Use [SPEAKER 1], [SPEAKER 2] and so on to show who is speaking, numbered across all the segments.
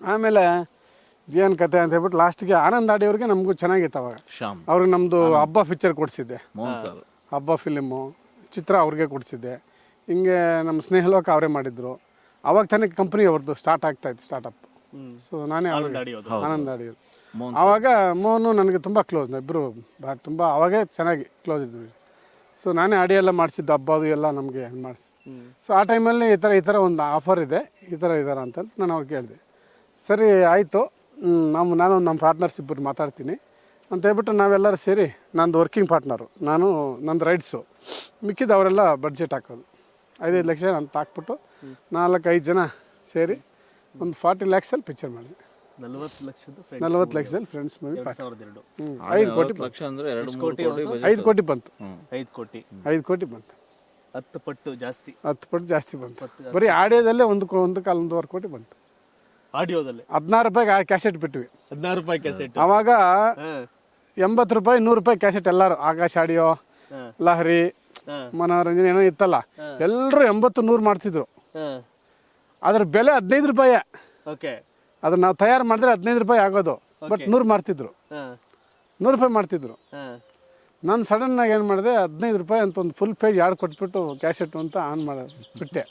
[SPEAKER 1] ಆಮೇಲೆ ಏನು ಕತೆ ಅಂತ ಹೇಳ್ಬಿಟ್ಟು ಲಾಸ್ಟ್ಗೆ ಆನಂದ್ ಆಡಿಯವ್ರಿಗೆ ನಮಗೂ ಚೆನ್ನಾಗಿತ್ತು ಅವಾಗ. ಅವ್ರಿಗೆ ನಮ್ಮದು ಹಬ್ಬ ಪಿಕ್ಚರ್ ಕೊಡಿಸಿದ್ದೆ, ಹಬ್ಬ ಫಿಲಿಮು ಚಿತ್ರ ಅವ್ರಿಗೆ ಕೊಡಿಸಿದ್ದೆ. ಹಿಂಗೆ ನಮ್ಮ ಸ್ನೇಹಲೋಕ ಅವರೇ ಮಾಡಿದ್ರು. ಅವಾಗ ತಾನೇ ಕಂಪ್ನಿ ಅವ್ರದ್ದು ಸ್ಟಾರ್ಟ್ ಆಗ್ತಾಯಿತ್ತು, ಸ್ಟಾರ್ಟಪ್. ಸೊ ನಾನೇ ಆನಂದ್ ಆಡಿಯವ್ರು. ಆವಾಗ ಮೋಹನು ನನಗೆ ತುಂಬ ಕ್ಲೋಸ್, ಇಬ್ಬರು ತುಂಬ ಅವಾಗೇ ಚೆನ್ನಾಗಿ ಕ್ಲೋಸ್ ಇದ್ವಿ. ಸೊ ನಾನೇ ಆಡಿಯೋ ಎಲ್ಲ ಮಾಡಿಸಿದ್ದು, ಹಬ್ಬ ಅದು ಎಲ್ಲ ನಮಗೆ ಮಾಡಿಸಿ. ಸೊ ಆ ಟೈಮಲ್ಲಿ ಈ ಥರ ಒಂದು ಆಫರ್ ಇದೆ, ಈ ಥರ ಅಂತ ನಾನು ಅವ್ರಿಗೆ ಕೇಳಿದೆ. ಸರಿ ಆಯಿತು, ನಾನು ನಮ್ಮ ಪಾರ್ಟ್ನರ್ಸ್ ಇಬ್ಬರು ಮಾತಾಡ್ತೀನಿ ಅಂತ ಹೇಳ್ಬಿಟ್ಟು ನಾವೆಲ್ಲರೂ ಸೇರಿ, ನಂದು ವರ್ಕಿಂಗ್ ಪಾರ್ಟ್ನರು ನಾನು, ನಂದು ರೈಡ್ಸು, ಮಿಕ್ಕಿದ್ದು ಅವರೆಲ್ಲ ಬಡ್ಜೆಟ್ ಹಾಕೋದು 5-5 ಲಕ್ಷ ಅಂತ ಹಾಕ್ಬಿಟ್ಟು 4-5 ಜನ ಸೇರಿ ಒಂದು 40 lakhsಲ್ಲಿ ಪಿಕ್ಚರ್ ಮಾಡಿದೆ. 40 ಲಕ್ಷದಲ್ಲಿ ಫ್ರೆಂಡ್ಸ್ ಮೂವಿ. 5 ಕೋಟಿ ಬಂತು. 5 ಕೋಟಿ ಬಂತು. 5 ಕೋಟಿ ಬಂತು.
[SPEAKER 2] 10 ಪಟ್ಟು
[SPEAKER 1] ಜಾಸ್ತಿ ಬಂತು. ಬರೀ ಆಡಿಯೋದಲ್ಲೇ 1.25 ಕೋಟಿ ಬಂತು.
[SPEAKER 2] ಆಡಿಯೋದಲ್ಲಿ
[SPEAKER 1] 16 ರೂಪಾಯಿಗೆ ಕ್ಯಾಸೆಟ್ ಬಿಟ್ವಿ.
[SPEAKER 2] 16 ರೂಪಾಯಿ ಕ್ಯಾಸೆಟ್.
[SPEAKER 1] ಅವಾಗ 80 ರೂಪಾಯಿ 100 ರೂಪಾಯಿ ಕ್ಯಾಸೆಟ್. ಎಲ್ಲರೂ ಆಕಾಶ್ ಆಡಿಯೋ, ಲಹರಿ, ಮನೋರಂಜನೆ ಏನೋ ಇತ್ತಲ್ಲ, ಎಲ್ಲರೂ 80-100 ಮಾಡ್ತಿದ್ರು. ಅದ್ರ ಬೆಲೆ 15 ರೂಪಾಯಿ. ಅದನ್ನ ನಾವು ತಯಾರು ಮಾಡಿದ್ರೆ 15 ರೂಪಾಯಿ ಆಗೋದು, ಬಟ್ 100 ಮಾಡ್ತಿದ್ರು, 100 ರೂಪಾಯಿ ಮಾಡ್ತಿದ್ರು. ನಾನು ಸಡನ್ ಆಗಿ ಏನು ಮಾಡಿದೆ, 15 ರೂಪಾಯಿ ಅಂತ ಒಂದು ಫುಲ್ ಪೇಜ್ ಯಾರು ಕೊಟ್ಬಿಟ್ಟು ಕ್ಯಾಸೆಟ್ ಅಂತ ಆನ್ ಬಿಟ್ಟೆ.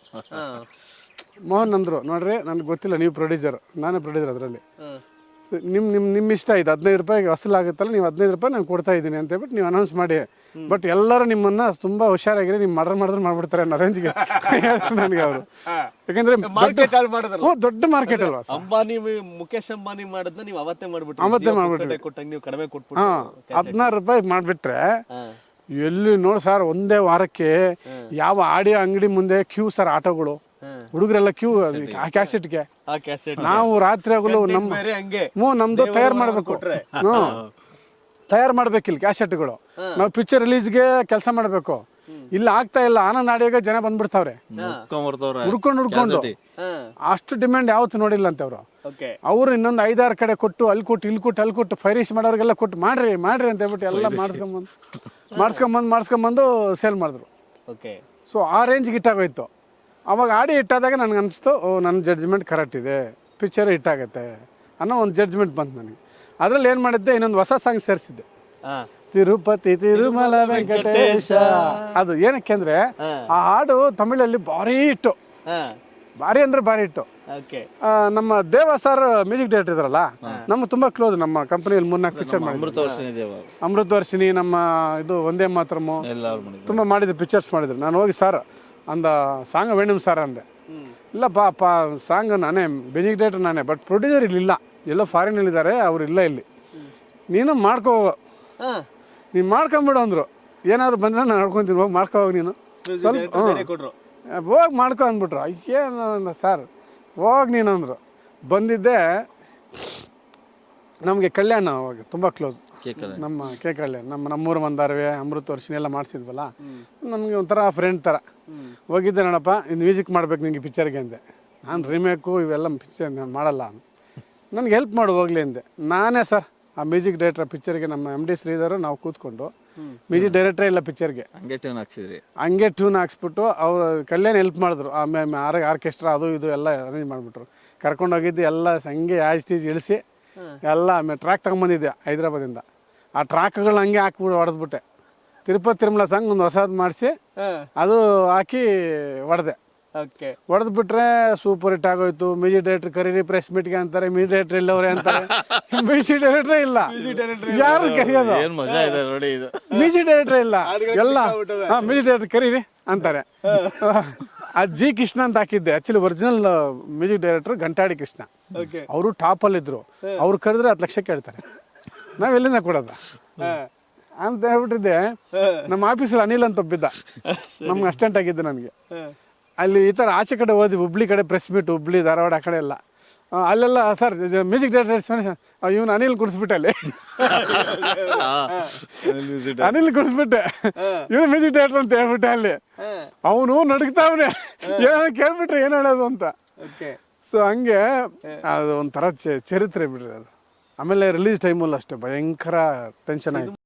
[SPEAKER 1] ಮೋಹನ್ ಅಂದರು, ನೋಡ್ರಿ ನನಗೆ ಗೊತ್ತಿಲ್ಲ, ನೀವು ಪ್ರೊಡ್ಯೂಸರ್, ನಾನೇ ಪ್ರೊಡ್ಯೂಸರ್ ಅದರಲ್ಲಿ, ನಿಮ್ಮ ಇಷ್ಟ ಇದು 15 ರೂಪಾಯಿಗೆ ವಸೂಲಾಗುತ್ತಲ್ಲ, ನೀವು 15 ರೂಪಾಯಿ ನಾನು ಕೊಡ್ತಾ ಇದ್ದೀನಿ ಅಂತ ಹೇಳ್ಬಿಟ್ಟು ನೀವು ಅನೌನ್ಸ್ ಮಾಡಿ, ಬಟ್ ಎಲ್ಲರೂ ನಿಮ್ಮನ್ನ ತುಂಬಾ ಹುಷಾರಾಗಿರಿ, ನೀವು ಮಾಡಿದ್ರೆ ಮಾಡ್ಬಿಡ್ತಾರೆ ಅನ್ನೋ ರೇಂಜ್ಗೆ ನನಗೆ ಅವರು. ಯಾಕಂದ್ರೆ ದೊಡ್ಡ ಮಾರ್ಕೆಟ್ ಅಲ್ವಾ.
[SPEAKER 2] ಅಂಬಾನಿ, ಮುಖೇಶ್ ಅಂಬಾನಿ ಮಾಡಿದ್ನ ನೀವು ಅವತ್ತೇ ಮಾಡ್ಬಿಟ್ಟು
[SPEAKER 1] 16 ರೂಪಾಯಿ ಮಾಡ್ಬಿಟ್ರೆ ಎಲ್ಲಿ ನೋಡಿ ಸರ್, ಒಂದೇ ವಾರಕ್ಕೆ ಯಾವ ಆಡಿಯೋ ಅಂಗಡಿ ಮುಂದೆ ಕ್ಯೂ ಸರ್, ಆಟೋಗಳು, ಹುಡುಗರೆಲ್ಲ ಕ್ಯೂ ಕ್ಯಾಸೆಟ್ಗೆ. ನಾವು ರಾತ್ರಿ ಆಗಲು ನಮ್ದು ತಯಾರು ಮಾಡ್ಬೇಕು, ತಯಾರು ಮಾಡ್ಬೇಕಿಲ್ಲ ಕ್ಯಾಸೆಟ್ಗಳು. ನಾವು ಪಿಕ್ಚರ್ ರಿಲೀಸ್ಗೆ ಕೆಲಸ ಮಾಡ್ಬೇಕು, ಇಲ್ಲ ಆಗ್ತಾ ಇಲ್ಲ. ಆನಂದ್ ಆಡಿಯೋಗೆ ಜನ ಬಂದ್ಬಿಡ್ತಾವ್ರೆ ಹುಡ್ಕೊಂಡು. ಅಷ್ಟು ಡಿಮ್ಯಾಂಡ್ ಯಾವತ್ತು ನೋಡಿಲ್ಲ ಅಂತ ಅವ್ರು ಇನ್ನೊಂದು 5-6 ಕಡೆ ಕೊಟ್ಟು, ಅಲ್ಲಿ ಕೊಟ್ಟು ಫೈರಿಶ್ ಮಾಡೋರಿಗೆಲ್ಲ ಕೊಟ್ಟು ಮಾಡ್ರಿ ಅಂತ ಹೇಳ್ಬಿಟ್ಟು ಎಲ್ಲ ಮಾಡಿಸ್ಕೊಂಬಂದು ಸೇಲ್ ಮಾಡಿದ್ರು. ಸೊ ಆ ರೇಂಜ್ಗೆ ಇಟ್ಟಾಗೋಯ್ತು. ಅವಾಗ ಆಡಿ ಇಟ್ಟಾದಾಗ ನನಗೆ ಅನಿಸ್ತು, ನನ್ನ ಜಡ್ಜ್ಮೆಂಟ್ ಕರೆಕ್ಟ್ ಇದೆ, ಪಿಕ್ಚರ್ ಹಿಟ್ಟಾಗತ್ತೆ ಅನ್ನೋ ಒಂದು ಜಡ್ಜ್ಮೆಂಟ್ ಬಂತು ನನಗೆ. ಅದರಲ್ಲಿ ಏನು ಮಾಡಿದ್ದೆ, ಇನ್ನೊಂದು ಹೊಸ ಸಾಂಗ್ ಸೇರಿಸಿದ್ದೆ, ತಿರುಪತಿ ತಿರುಮಲ ವೆಂಕಟೇಶ. ಅದು ಏನಕ್ಕೆ ಅಂದ್ರೆ ಆ ಹಾಡು ತಮಿಳಲ್ಲಿ ಭಾರಿ ಇಟ್ಟು, ಭಾರಿ ಇಟ್ಟು. ನಮ್ಮ ದೇವ ಸರ್ ಮ್ಯೂಸಿಕ್ ಡೈರೆಕ್ಟರ್ ಇದ್ರಲ್ಲ, ನಮ್ಗೆ ತುಂಬಾ ಕ್ಲೋಸ್. ನಮ್ಮ ಕಂಪನಿಯಲ್ಲಿ 3-4 ಪಿಕ್ಚರ್ ಮಾಡಿದ್ರು. ಅಮೃತವರ್ಷಿಣಿ, ನಮ್ಮ ಇದು ಒಂದೇ ಮಾತ್ರಮು, ತುಂಬಾ ಮಾಡಿದ್ರು, ಪಿಕ್ಚರ್ಸ್ ಮಾಡಿದ್ರು. ನಾನು ಹೋಗಿ ಸರ್ ಅಂದ ಸಾಂಗ್ ವೇಣುಮ್ ಸರ್ ಅಂದೆ. ಇಲ್ಲ ಪಾ ಸಾಂಗ್ ನಾನೇ, ಮ್ಯೂಸಿಕ್ ಡೈರೆಕ್ಟರ್ ನಾನೇ, ಬಟ್ ಪ್ರೊಡ್ಯೂಸರ್ ಇಲ್ಲಿಲ್ಲ, ಎಲ್ಲೋ ಫಾರಿನಲ್ಲಿದ್ದಾರೆ, ಅವ್ರು ಇಲ್ಲ ಇಲ್ಲಿ, ನೀನು ಮಾಡ್ಕೋ, ನೀನು ಮಾಡ್ಕೊಂಬಿಡು ಅಂದರು. ಏನಾದ್ರು ಬಂದರೆ ನಾನು ನಡ್ಕೊತೀನಿ, ಹೋಗಿ ಮಾಡ್ಕೋ ಹೋಗಿ ನೀನು, ಸ್ವಲ್ಪ ಹೋಗಿ ಮಾಡ್ಕೊ ಅಂದ್ಬಿಟ್ರು. ಏನು ಸರ್ ಹೋಗಿ ನೀನು ಅಂದರು. ಬಂದಿದ್ದೆ, ನಮಗೆ ಕಲ್ಯಾಣ ಅವಾಗ ತುಂಬ ಕ್ಲೋಸ್, ನಮ್ಮ ಕಲ್ಯಾಣ, ನಮ್ಮೂರು ಮಂದಾರವೆ, ಅಮೃತವರ್ಷಿಣಿ ಎಲ್ಲ ಮಾಡಿಸಿದ್ವಲ್ಲ, ನನಗೆ ಒಂಥರ ಫ್ರೆಂಡ್ ಥರ. ಹೋಗಿದ್ದೆ, ನೋಡಪ್ಪ ಇನ್ನು ಮ್ಯೂಸಿಕ್ ಮಾಡ್ಬೇಕು ನಿಮಗೆ ಪಿಕ್ಚರ್ಗೆ ಅಂದೆ. ನಾನು ರೀಮೇಕು ಇವೆಲ್ಲ ಪಿಕ್ಚರ್ ನಾನು ಮಾಡಲ್ಲ, ನನಗೆ ಹೆಲ್ಪ್ ಮಾಡು ಹೋಗ್ಲಿ ಅಂದೆ. ನಾನೇ ಸರ್ ಆ ಮ್ಯೂಸಿಕ್ ಡೈರೆಕ್ಟರ್ ಪಿಕ್ಚರ್ಗೆ, ನಮ್ಮ MD ಶ್ರೀಧರ್ ನಾವು ಕೂತ್ಕೊಂಡು, ಮ್ಯೂಸಿಕ್ ಡೈರೆಕ್ಟರೇ ಇಲ್ಲ ಪಿಕ್ಚರ್ಗೆ, ಹಂಗೆ ಟ್ಯೂನ್ ಹಾಕ್ಸ್ಬಿಟ್ಟು ಅವ್ರು ಕಲ್ಯಾಣ ಹೆಲ್ಪ್ ಮಾಡಿದ್ರು. ಆಮೇಲೆ ಆರ್ಕೆಸ್ಟ್ರಾ ಅದು ಇದು ಎಲ್ಲ ಅರೇಂಜ್ ಮಾಡಿಬಿಟ್ರು. ಕರ್ಕೊಂಡೋಗಿದ್ದು ಎಲ್ಲ ಹಂಗೆ ಸ್ಟೇಜ್ ಇಳಿಸಿ ಎಲ್ಲ. ಆಮೇಲೆ ಟ್ರ್ಯಾಕ್ ತಗೊಂಬಂದಿದ್ದೆ ಹೈದ್ರಾಬಾದಿಂದ, ಆ ಟ್ರ್ಯಾಕ್ಗಳನ್ನ ಹಂಗೆ ಹಾಕ್ಬಿಟ್ಟು ಹೊಡೆದ್ಬಿಟ್ಟೆ. ತಿರುಪತಿ ತಿರುಮಲ ಸಾಂಗ್ ಒಂದು ಹೊಸದು ಮಾಡಿಸಿ ಅದು ಹಾಕಿ ಹೊಡೆದ್ಬಿಟ್ರೆ ಸೂಪರ್ ಹಿಟ್ ಆಗೋಯ್ತು. ಮ್ಯೂಸಿಕ್ ಡೈರೆಕ್ಟರ್ ಕರೀರಿ ಪ್ರೆಸ್ ಮೀಟ್ಗೆ ಅಂತಾರೆ, ಮ್ಯೂಸಿಕ್ ಡೈರೆಕ್ಟರ್ ಇಲ್ಲವ್ರೆ ಅಂತಾರೆ. ಮ್ಯೂಸಿಕ್ ಡೈರೆಕ್ಟರ್ ಇಲ್ಲ, ಯಾರು ಕರೆಯೋದು? ಮ್ಯೂಸಿಕ್ ಡೈರೆಕ್ಟರ್ ಇಲ್ಲ, ಎಲ್ಲ ಮ್ಯೂಸಿಕ್ ಡೈರೆಕ್ಟರ್ ಕರೀರಿ ಅಂತಾರೆ. ಜಿ ಕೃಷ್ಣ ಅಂತ ಹಾಕಿದ್ದೆ, actually original music director Ghantadi Krishna, ಅವರು ಟಾಪಲ್ಲಿದ್ರು. ಅವ್ರು ಕರೆದ್ರೆ 10 ಲಕ್ಷ ಕೇಳ್ತಾರೆ, ನಾವ್ ಎಲ್ಲಿಂದ ಕೊಡೋದ ಅಂತ ಹೇಳ್ಬಿಟ್ಟಿದ್ದೆ. ನಮ್ಮ ಆಫೀಸಲ್ಲಿ ಅನಿಲ್ ಅಂತ ಒಬ್ಬಿದ್ದ, ನಮ್ಗೆ ಅಸ್ಟೆಂಟ್ ಆಗಿದ್ದೆ ನನಗೆ. ಅಲ್ಲಿ ಈ ಥರ ಆಚೆ ಕಡೆ ಹೋದ್ವಿ, ಹುಬ್ಳಿ ಕಡೆ ಪ್ರೆಸ್ ಮೀಟ್, ಹುಬ್ಳಿ ಧಾರವಾಡ ಆ ಕಡೆ ಎಲ್ಲ. ಅಲ್ಲೆಲ್ಲ ಸರ್ ಮ್ಯೂಸಿಕ್ ಡೈರೆಕ್ಟರ್ ಇವನು ಅನಿಲ್ ಕುಡಿಸ್ಬಿಟ್ಟೆ, ಅಲ್ಲಿ ಅನಿಲ್ ಕುಡಿಸ್ಬಿಟ್ಟೆ, ಇವನು ಮ್ಯೂಸಿಕ್ ಡೈರೆಕ್ಟರ್ ಅಂತ ಹೇಳ್ಬಿಟ್ಟೆ. ಅಲ್ಲಿ ಅವನು ನಡುಗ್ತಾವನೆ, ಏನೋ ಕೇಳ್ಬಿಟ್ರೆ ಏನು ಹೇಳೋದು ಅಂತ. ಸೊ ಹಂಗೆ ಅದು ಒಂಥರ ಚರಿತ್ರೆ ಬಿಡ್ರಿ ಅದು. ಆಮೇಲೆ ರಿಲೀಸ್ ಟೈಮಲ್ಲಿ ಅಷ್ಟೇ ಭಯಂಕರ ಟೆನ್ಷನ್ ಆಯಿತು.